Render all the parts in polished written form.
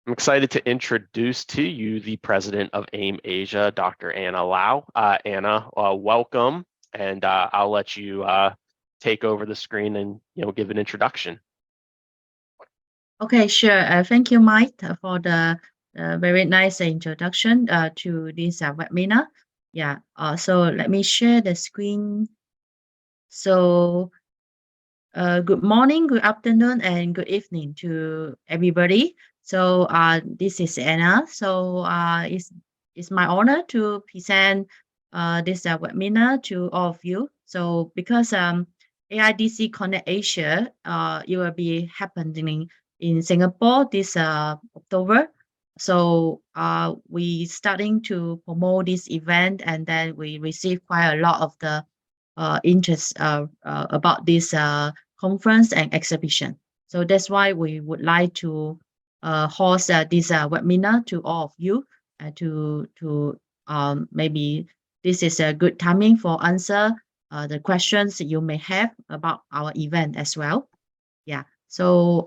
I'm excited to introduce to you the president of AIM Asia, Dr. Anna Lau. Anna, welcome, and I'll let you take over the screen and give an introduction. Okay, sure. Thank you, Mike, for the very nice introduction to this webinar. Yeah. So let me share the screen. So good morning, good afternoon, and good evening to everybody. So this is Anna. So it's my honor to present this webinar to all of you. So because AIDC Connect Asia, it will be happening in Singapore this October. So we starting to promote this event, and then we receive quite a lot of the interest about this conference and exhibition. So that's why we would like to host this webinar to all of you to maybe this is a good timing for answer the questions you may have about our event as well. Yeah. So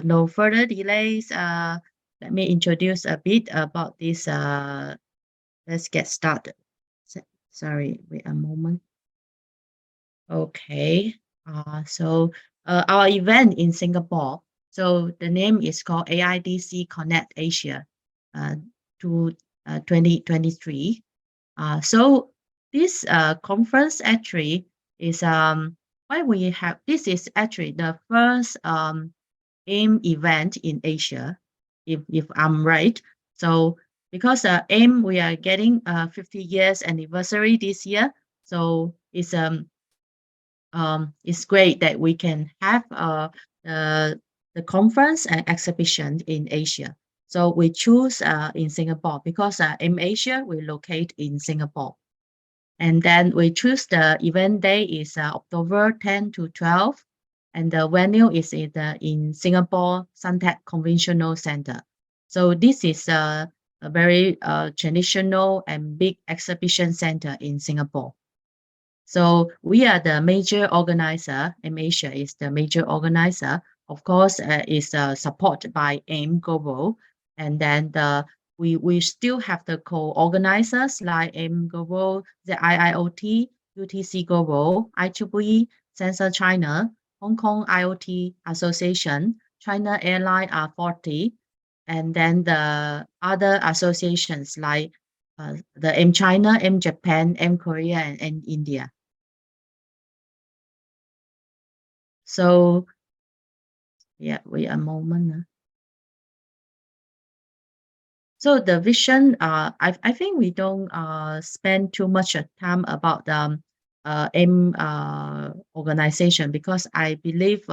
no further delays. Let me introduce a bit about this. Let's get started. Sorry, wait a moment. Okay. So our event in Singapore. So the name is called AIDC Connect Asia to 2023. So this conference actually is why we have this is actually the first AIM event in Asia, if I'm right. So because AIM we are getting 50 years anniversary this year, so it's great that we can have the conference and exhibition in Asia. So we choose in Singapore because in Asia we locate in Singapore. And then we choose the event day is October 10 to 12. And the venue is in Singapore Suntec Conventional Center. So this is a very traditional and big exhibition center in Singapore. So we are the major organizer. AIM Asia is the major organizer. Of course, is supported by AIM Global, and then we still have the co-organizers like AIM Global, the IIoT, UTC Global, IEEE, Sensor China, Hong Kong IoT Association, China Airline R40, and then the other associations like the AIM China, AIM Japan, AIM Korea, and AIM India. So, yeah, wait a moment. So the vision, I think we don't spend too much time about the AIM organization because I believe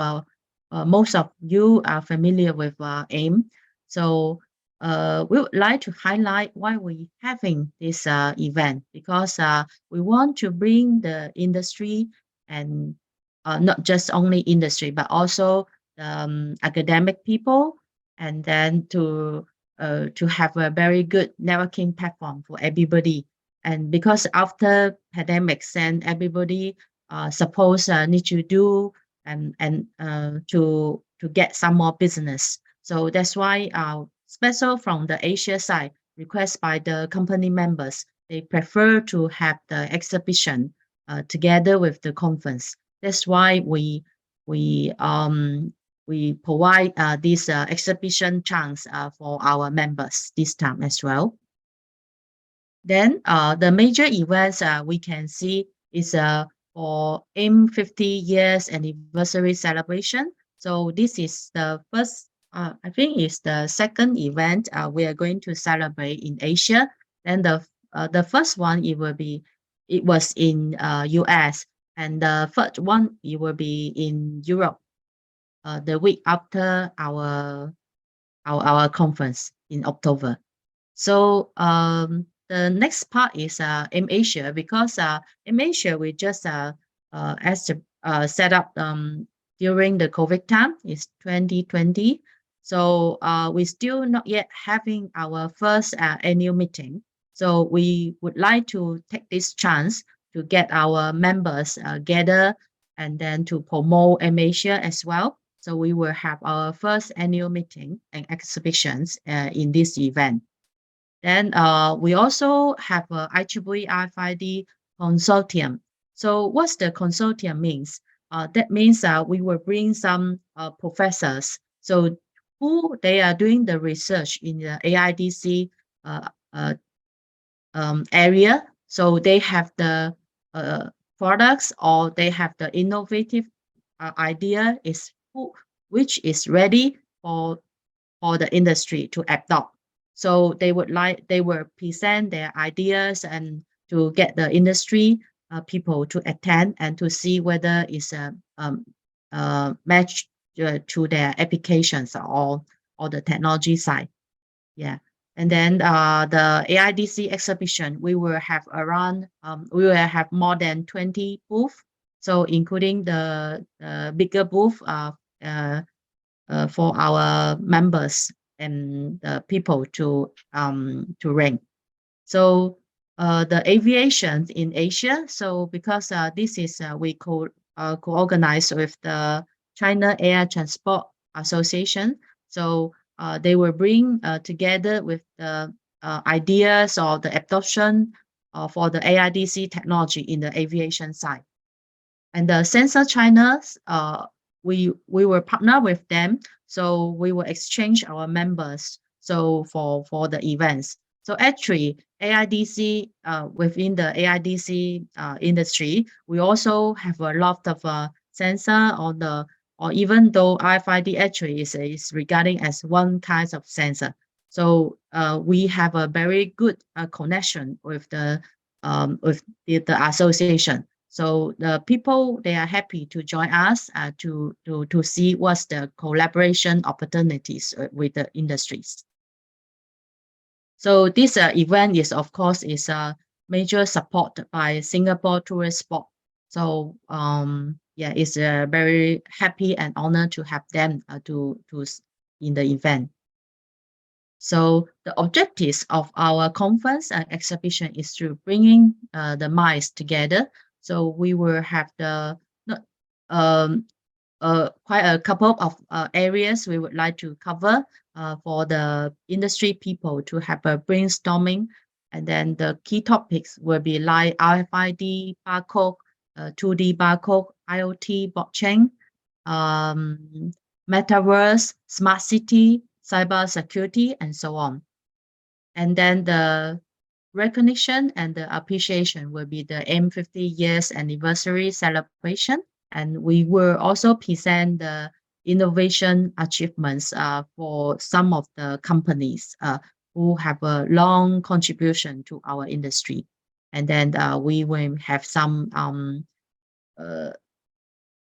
most of you are familiar with AIM. So we would like to highlight why we having this event because we want to bring the industry and not just only industry, but also academic people, and then to have a very good networking platform for everybody. And because after pandemics, and everybody suppose need to do and to get some more business. So that's why special from the Asia side request by the company members, they prefer to have the exhibition together with the conference. That's why we provide this exhibition chance for our members this time as well. Then the major events we can see is for AIM 50 years anniversary celebration. So this is the first, I think it's the second event we are going to celebrate in Asia. And the first one it was in US, and the third one it will be in Europe. The week after our conference in October. So the next part is AIM Asia because AIM Asia we just set up during the COVID time is 2020. So we still not yet having our first annual meeting. So we would like to take this chance to get our members gather and then to promote AIM Asia as well. So we will have our first annual meeting and exhibitions in this event. Then we also have a IEEE RFID consortium. So what's the consortium means? That means we will bring some professors. So who they are doing the research in the AIDC uh, uh, area. So they have the products or they have the innovative idea which is ready for the industry to adopt. So they will present their ideas and to get the industry people to attend and to see whether it's a match to their applications or the technology side. Yeah. And then the AIDC exhibition, we will have more than 20 booths. So including the bigger booth for our members and the people to rank. So the aviation in Asia. So because this is we co-organize with the China Air Transport Association. So they will bring together with the ideas or the adoption for the AIDC technology in the aviation side. And the Sensor China, we will partner with them. So we will exchange our members. So for the events. So actually, AIDC within the AIDC industry, we also have a lot of sensor or even though RFID actually is regarding as one kind of sensor. So we have a very good connection with the association. So the people they are happy to join us to see what's the collaboration opportunities with the industries. So this event is of course is a major support by Singapore Tourist Board. So yeah, it's a very happy and honor to have them to in the event. So the objectives of our conference and exhibition is to bringing the minds together. So we will have the quite a couple of areas we would like to cover for the industry people to have a brainstorming. And then the key topics will be like RFID, barcode, 2D barcode, IoT, blockchain, Metaverse, smart city, cybersecurity, and so on. And then the recognition and the appreciation will be the M50 years anniversary celebration. And we will also present the innovation achievements for some of the companies who have a long contribution to our industry. And then we will have some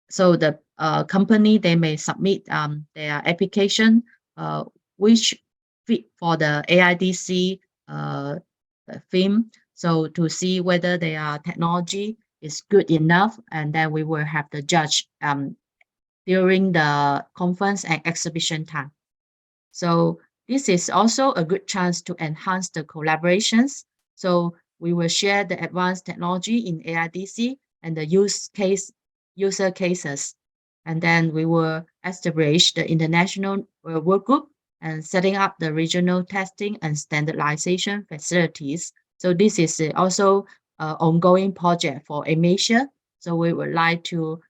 so the company, they may submit their application which fit for the AIDC theme. So to see whether their technology is good enough, and then we will have the judge during the conference and exhibition time. So this is also a good chance to enhance the collaborations. So we will share the advanced technology in AIDC and the user cases. And then we will establish the international work group and setting up the regional testing and standardization facilities. So this is also an ongoing project for Asia. So we would like to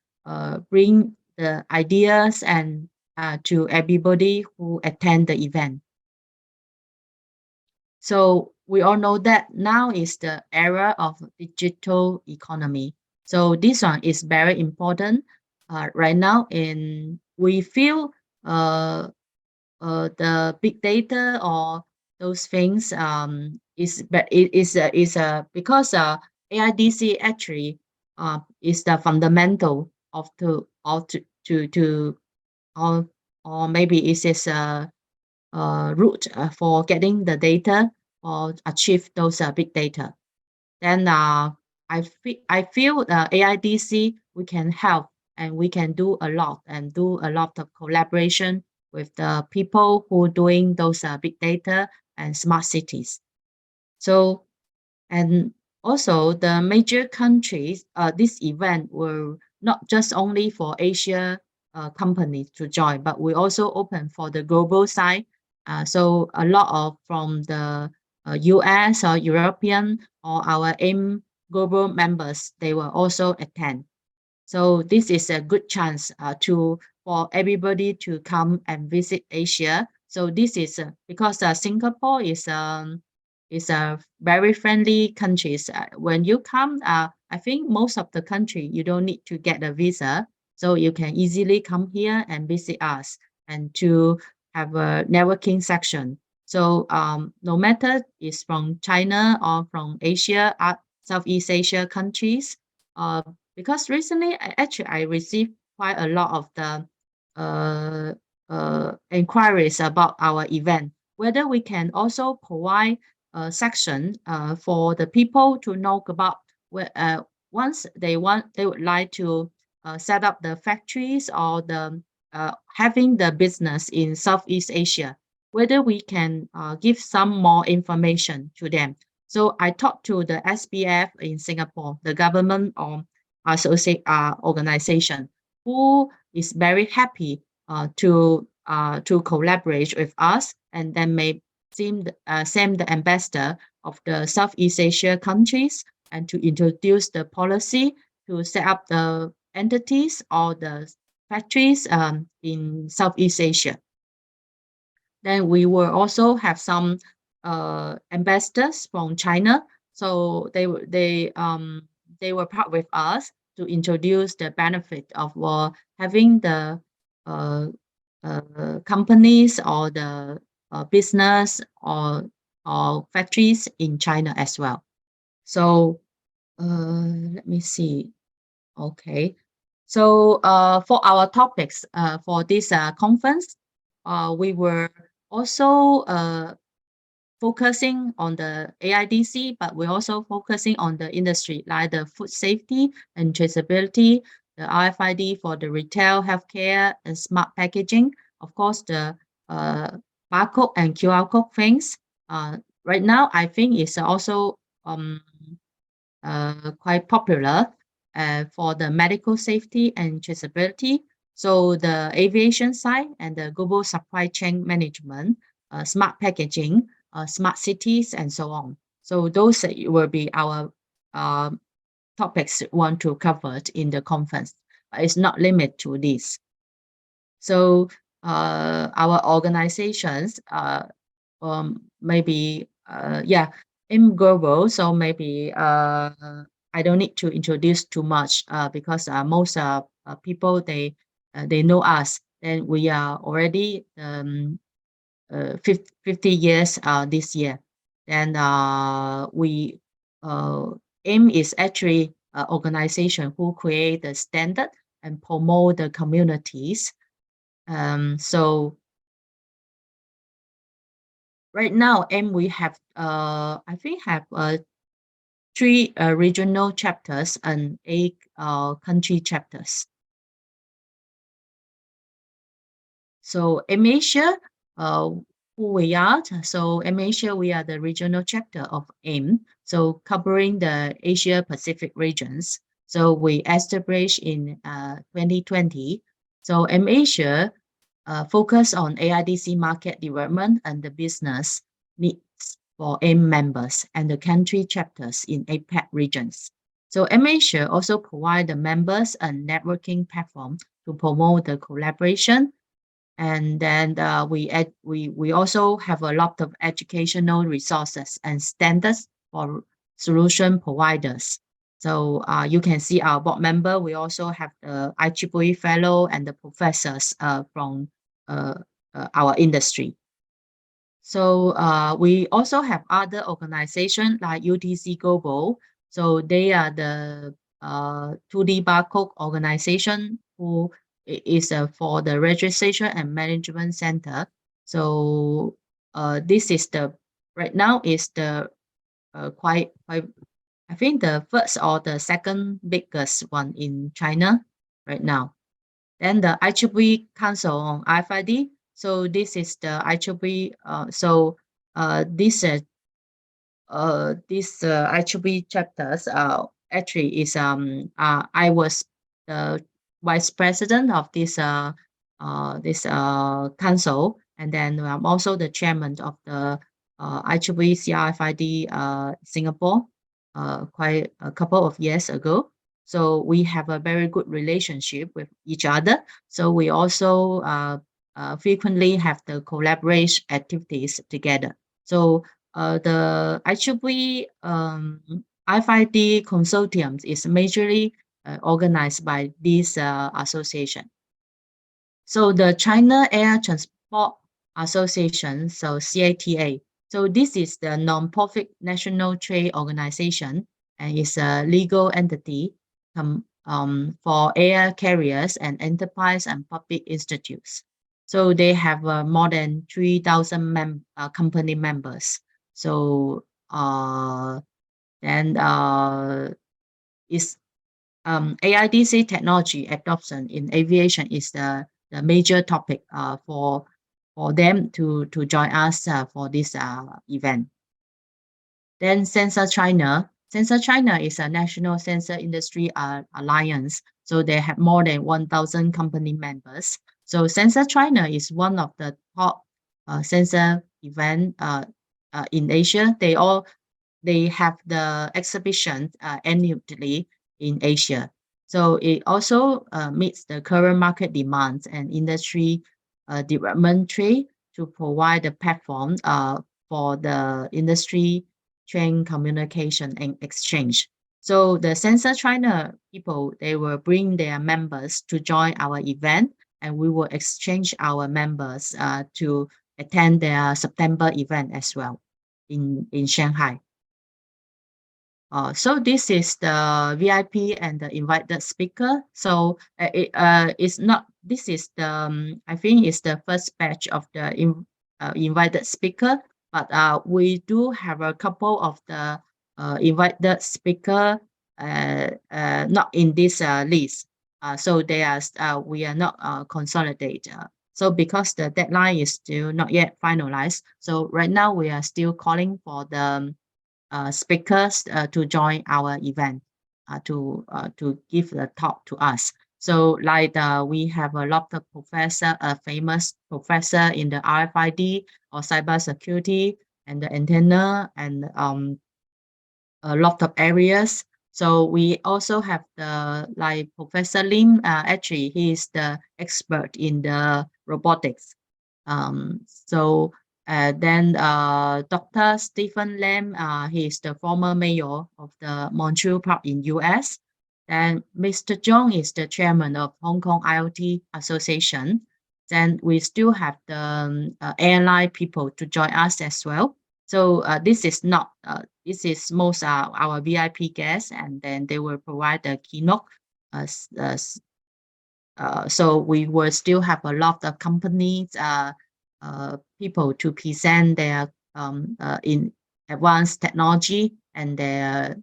bring the ideas and to everybody who attend the event. So we all know that now is the era of digital economy. So this one is very important right now. And we feel the big data or those things but it is because AIDC actually is the fundamental of to or maybe it is a route for getting the data or achieve those big data. Then I feel AIDC we can help and we can do a lot and do a lot of collaboration with the people who doing those big data and smart cities. So and also the major countries, this event will not just only for Asia company to join, but we also open for the global side. So a lot of from the US or European or our AIM global members, they will also attend. So this is a good chance for everybody to come and visit Asia. So this is because Singapore is a very friendly country. When you come, I think most of the country you don't need to get a visa, so you can easily come here and visit us and to have a networking section. So no matter it's from China or from Asia, Southeast Asia countries, because recently I received quite a lot of the inquiries about our event, whether we can also provide a section for the people to know about once they would like to set up the factories or the having the business in Southeast Asia, whether we can give some more information to them. So I talked to the SPF in Singapore, the government associate organization, who is very happy to collaborate with us, and then may send the ambassador of the Southeast Asia countries and to introduce the policy to set up the entities or the factories in Southeast Asia. Then we will also have some ambassadors from China, so they were part with us to introduce the benefit of having the companies or the business or factories in China as well. So let me see. Okay. So for our topics for this conference, we were also focusing on the AIDC, but we're also focusing on the industry, like the food safety and traceability, the RFID for the retail, healthcare, and smart packaging. Of course, the barcode and QR code things. Right now, I think it's also quite popular for the medical safety and traceability. So the aviation side and the global supply chain management, smart packaging, smart cities, and so on. So those will be our topics we want to cover in the conference. But it's not limited to this. So our organizations maybe in global. So maybe I don't need to introduce too much because most people they know us. And we are already 50 years this year. And we AIM is actually an organization who create the standard and promote the communities. So right now, AIM we have I think have 3 regional chapters and 8 country chapters. So AIM Asia, who we are. So AIM Asia, we are the regional chapter of AIM, so covering the Asia Pacific regions. So we established in 2020. So AIM Asia focus on AIDC market development and the business needs for AIM members and the country chapters in APAC regions. So AIM Asia also provide the members a networking platform to promote the collaboration. And then we also have a lot of educational resources and standards for solution providers. So you can see our board member. We also have the IEEE fellow and the professors from our industry. So we also have other organizations like UTC Global. So they are the 2D barcode organization who is for the registration and management center. So this is right now is the quite I think the first or the second biggest one in China right now. Then the IEEE Council on RFID. So this is the IEEE. This IEEE chapters actually is I was the vice president of this council, and then I'm also the chairman of the IEEE RFID Singapore quite a couple of years ago. So we have a very good relationship with each other. So we also frequently have the collaboration activities together. So the IEEE RFID consortium is majorly organized by this association. So the China Air Transport Association, so CATA. So this is the non-profit national trade organization and is a legal entity for air carriers and enterprise and public institutes. So they have more than 3,000 company members. So is AIDC technology adoption in aviation is the major topic for them to join us for this event. Then Sensor China. Sensor China is a national sensor industry alliance. So they have more than 1,000 company members. So Sensor China is one of the top sensor event in Asia. They have the exhibition annually in Asia. So it also meets the current market demands and industry development trade to provide the platform for the industry chain communication and exchange. So the Sensor China people, they will bring their members to join our event, and we will exchange our members to attend their September event as well in Shanghai. So this is the VIP and the invited speaker. So it's not. This is the I think it's the first batch of the invited speaker, but we do have a couple of the invited speaker not in this list. So they are we are not consolidated. So because the deadline is still not yet finalized, so right now we are still calling for the speakers to join our event to give the talk to us. So like we have a lot of professor, famous professor in the RFID or cybersecurity and the antenna and a lot of areas. So we also have the like Professor Lim. Actually, he is the expert in the robotics. So then Dr. Stephen Lam, he is the former mayor of the Montreal Park in US. And Mr. Zhong is the chairman of Hong Kong IoT Association. Then we still have the airline people to join us as well. So this is not, this is most our VIP guests, and then they will provide the keynote. So we will still have a lot of companies, people to present their in advanced technology and their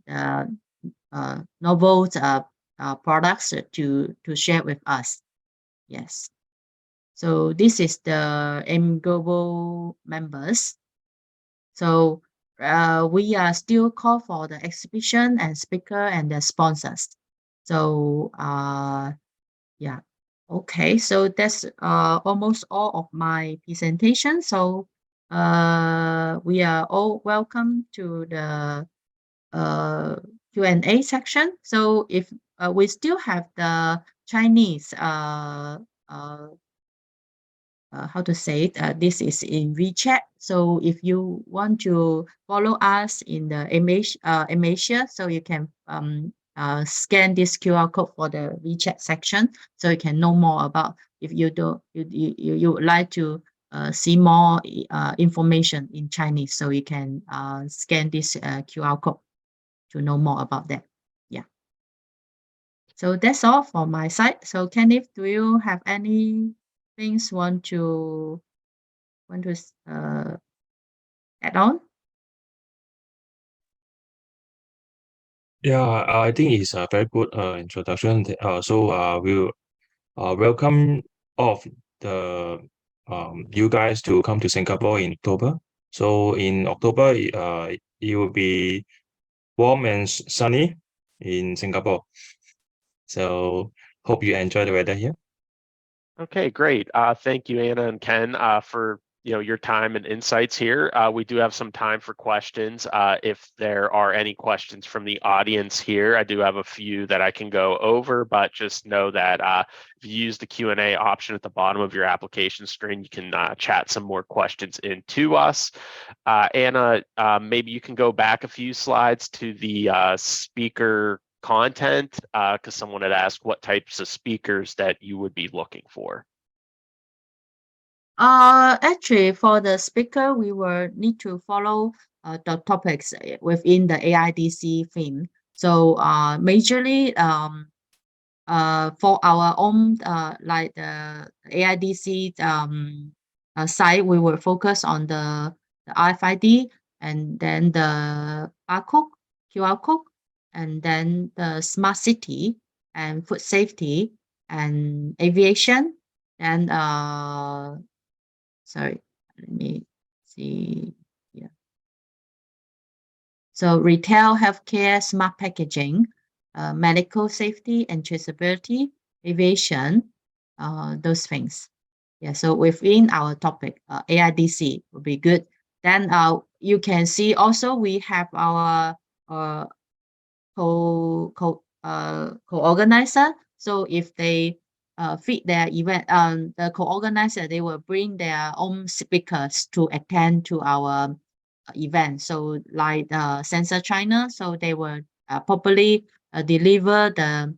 novel products to share with us. Yes. So this is the M Global members. So we are still call for the exhibition and speaker and the sponsors. So yeah, okay. So that's almost all of my presentation. So we are all welcome to the Q&A section. So if we still have the Chinese how to say it, this is in WeChat. So if you want to follow us in the Asia, so you can scan this QR code for the WeChat section, so you can know more about. If you would like to see more information in Chinese, so you can scan this QR code to know more about that. Yeah. So that's all from my side. So Kenneth, do you have any things want to add on? Yeah, I think it's a very good introduction. So we'll welcome all of the you guys to come to Singapore in October. So in October, it will be warm and sunny in Singapore. So Hope you enjoy the weather here. Okay, great. Thank you, Anna and Ken, for your time and insights here. We do have some time for questions. If there are any questions from the audience here, I do have a few that I can go over, but just know that if you use the Q&A option at the bottom of your application screen, you can chat some more questions into us. Anna, maybe you can go back a few slides to the speaker content, because someone had asked what types of speakers that you would be looking for. Actually, for the speaker, we will need to follow the topics within the AIDC theme. So majorly for our own like the AIDC site, we will focus on the RFID, and then the barcode, QR code, and then the smart city and food safety and aviation. And sorry, let me see here. So retail, healthcare, smart packaging, medical safety and traceability, aviation, those things. Yeah, so within our topic, AIDC will be good. Then you can see also we have our co-organizer. So if they fit their event, the co-organizer, they will bring their own speakers to attend to our event. So like Sensor China, so they will probably deliver the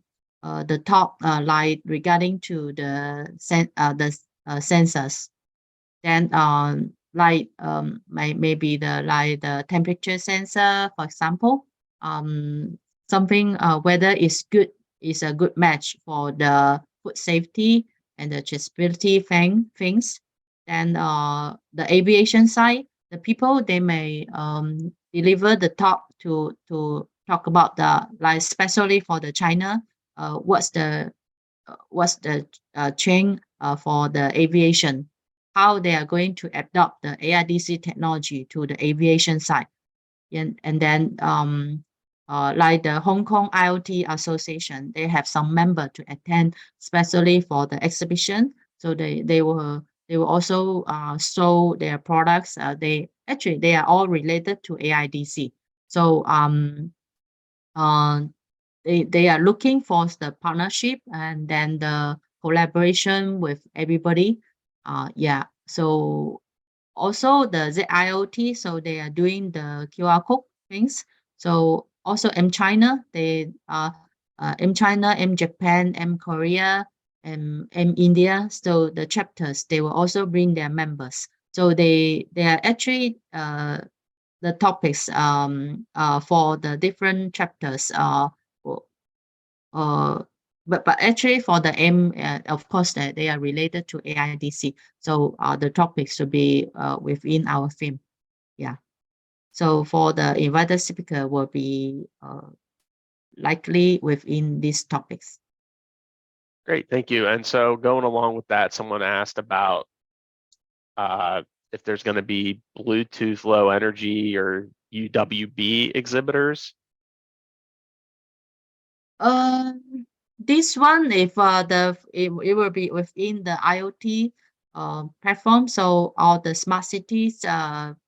talk like regarding to the sensors. Then maybe the temperature sensor, for example, something whether is a good match for the food safety and the traceability things. Then the aviation side, the people they may deliver the talk to talk about the like especially for the China, what's the chain for the aviation, how they are going to adopt the AIDC technology to the aviation side. And then like the Hong Kong IoT Association, they have some member to attend, especially for the exhibition. So they will also show their products. They are all related to AIDC. So they are looking for the partnership and then the collaboration with everybody. Yeah. So also the ZIoT, so they are doing the QR code things. So also M China, they M China, M Japan, M Korea, and M India. So the chapters, they will also bring their members. So they are actually the topics for the different chapters but actually for the M, of course, that they are related to AIDC. So the topics should be within our theme. Yeah. So for the invited speaker will be likely within these topics. Great, thank you. And so going along with that, someone asked about if there's going to be Bluetooth low energy or UWB exhibitors. This one, if it will be within the IoT platform, so all the smart cities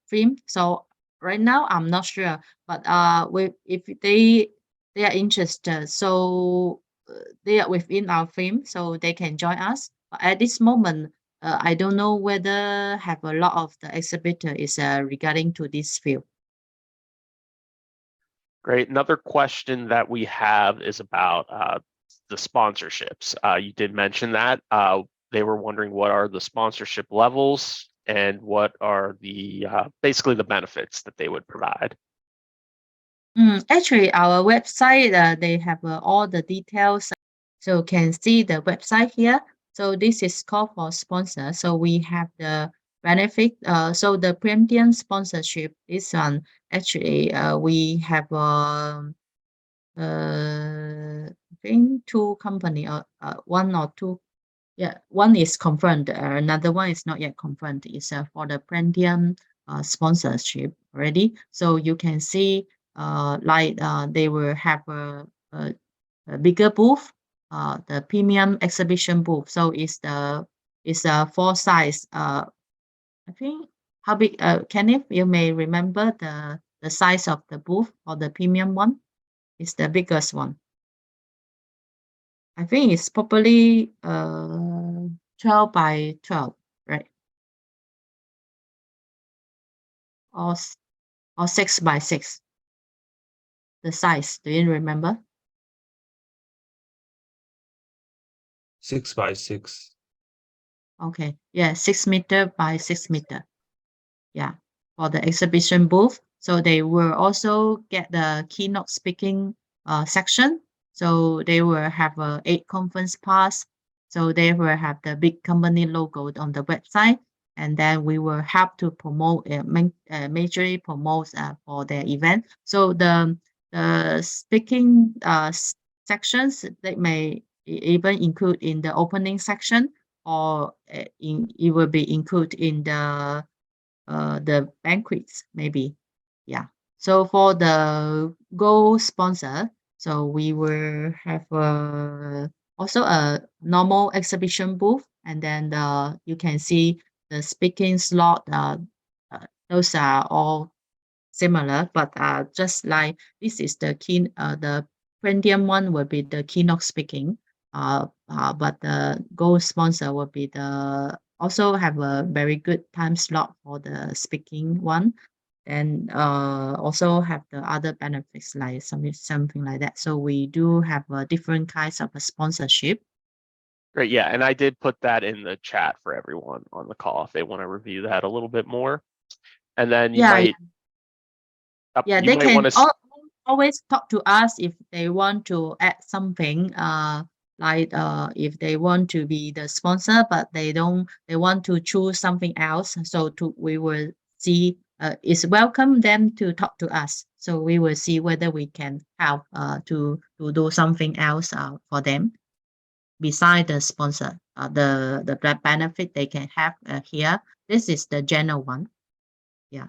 theme. So right now I'm not sure, but if they are interested, so they are within our theme, so they can join us. But at this moment, I don't know whether have a lot of the exhibitor is regarding to this field. Great. Another question that we have is about the sponsorships. You did mention that. They were wondering what are the sponsorship levels and what are the basically the benefits that they would provide. Actually, our website, they have all the details. So you can see the website here. So this is called for sponsor. So we have the benefit. So the premium sponsorship is on actually we have I think two company or one or two. Yeah, one is confirmed. Another one is not yet confirmed. It's for the premium sponsorship already. So you can see like they will have a bigger booth the premium exhibition booth. So it's a 4 size. I think how big? Kenneth, you may remember the size of the booth or the premium one. It's the biggest one. I think it's probably 12 by 12, right? Or 6 by 6. The size, do you remember? 6 by 6. Okay, yeah, 6 meter by 6 meter. Yeah, for the exhibition booth. So they will also get the keynote speaking section. So they will have 8 conference pass. So they will have the big company logo on the website, and then we will help to promote, majorly promote for their event. So the speaking sections that may even include in the opening section, or it will be included in the banquets, maybe. Yeah. So for the gold sponsor, so we will have also a normal exhibition booth, and then you can see the speaking slot. Those are all similar, but just like this is the premium one will be the keynote speaking. But the gold sponsor will be also have a very good time slot for the speaking one, and also have the other benefits like something like that. So we do have different kinds of a sponsorship. Great. Yeah. And I did put that in the chat for everyone on the call if they want to review that a little bit more. And then you might. Yeah, you they might can want to. always talk to us if they want to add something. Like if they want to be the sponsor, but they want to choose something else. So we will see. It's welcome them to talk to us. So we will see whether we can help to do something else for them beside the sponsor. The benefit they can have here. This is the general one. Yeah.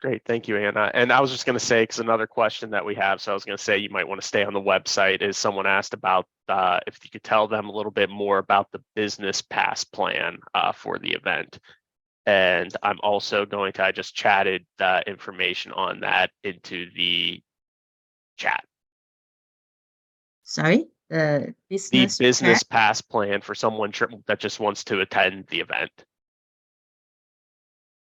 Great. Thank you, Anna. And I was just going to say, because another question that we have, so I was going to say you might want to stay on the website, is someone asked about if you could tell them a little bit more about the business pass plan for the event. And I'm also going to, I just chatted information on that into the chat. Sorry? The business pass plan for someone that just wants to attend the event.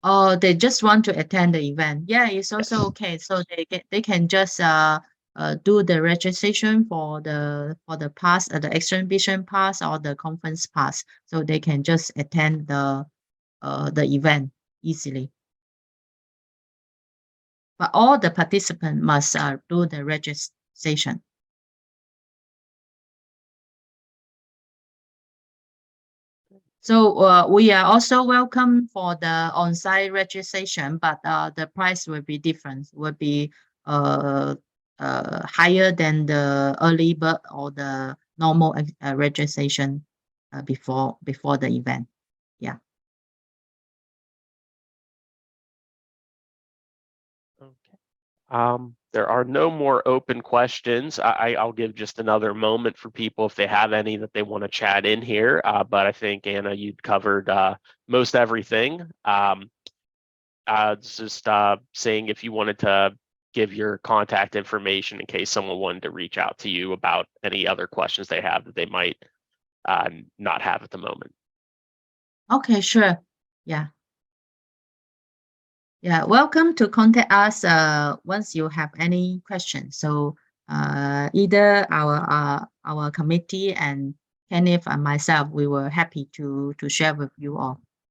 Oh, they just want to attend the event. Yeah, it's also okay. So they can just do the registration for the pass, the exhibition pass or the conference pass. So they can just attend the event easily. But all the participants must do the registration. So we are also welcome for the on-site registration, but the price will be different. Will be higher than the early bird or the normal registration before the event. Yeah. Okay. There are no more open questions. I'll give just another moment for people if they have any that they want to chat in here. But I think, Anna, you'd covered most everything. Just saying if you wanted to give your contact information in case someone wanted to reach out to you about any other questions they have that they might not have at the moment. Okay, sure. Yeah. Yeah, welcome to contact us once you have any questions. So either our committee and Kenneth and myself, we were happy to share with you all.